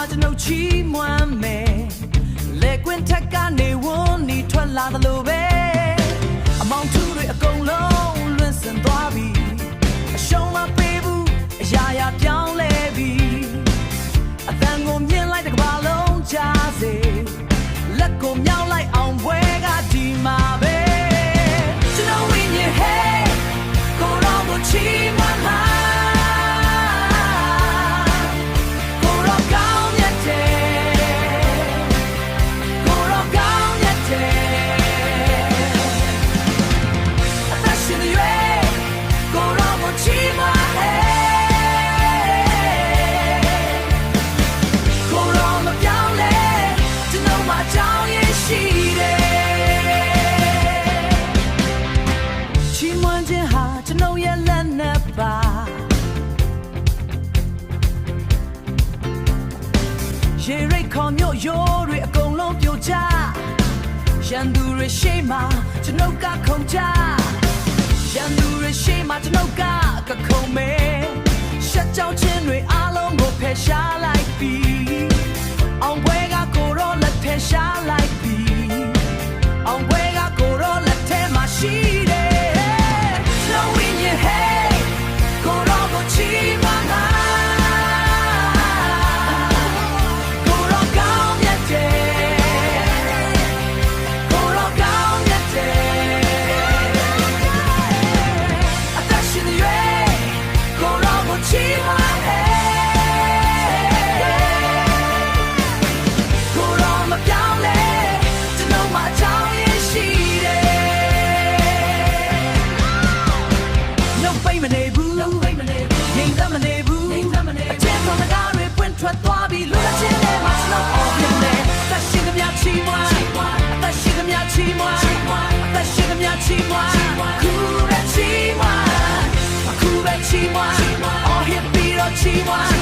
ကျွန်ုပ်ချီးမွမ်းမယ်လေကွင်းထက်ကနေဝန်းနီထွက်လာသလိုပဲအမောင်ထူးတွေအကုန်လုံးလွင့်စင်သွားပြီအရှုံးမပေးဘူးအရာရာပြောင်းလဲပြီအတန်ကိုမြင်လိုက်တဲ့ကမ္ဘာလုံးကြားစေလက်ကိုမြောင်းလိုက်အောင်ဘွဲကဒီမှာပဲကျွန်တော်ဝင်းရဲ့ဟဲ့ကိုရောကိုချီးမွမ်းမှာရေရိတ်ခေါ်မြို့ရိုးတွေအကုန်လုံးပြိုကျရန်သူတွေရှေ့မှာကျွန်ုပ်ကခုန်ကြရန်သူတွေရှေ့မှာကျွန်ုပ်ကခုန်မယ်ရှက်ကြောင်ချင်းတွေအားလုံးကိုဖယ်ရှားလိုက်ပြီအောင်ပွဲကကိုရောလက်ဖယ်ရှားလိုက်ပြီအောင်ပွဲကကိုရောလက်ထဲမှာရှိတယ်ကျွန်တော်ဝင်းရဲ့ဟဲ့ကိုရောကိုချီးမွမ်းမှာထွက်သွားပြီးလူလက်ချင်းထဲမှာကျွန်တော်အောင်ပြမယ်အသက်ရှင်ကမြချီးမွမ်းအသက်ရှင်ကမြချီးမွမ်းအသက်ရှင်ကမြချီးမွမ်းခုပဲချီးမွမ်းအခုပဲချီးမွမ်း all hit ပြီးတော့ချီးမွမ်း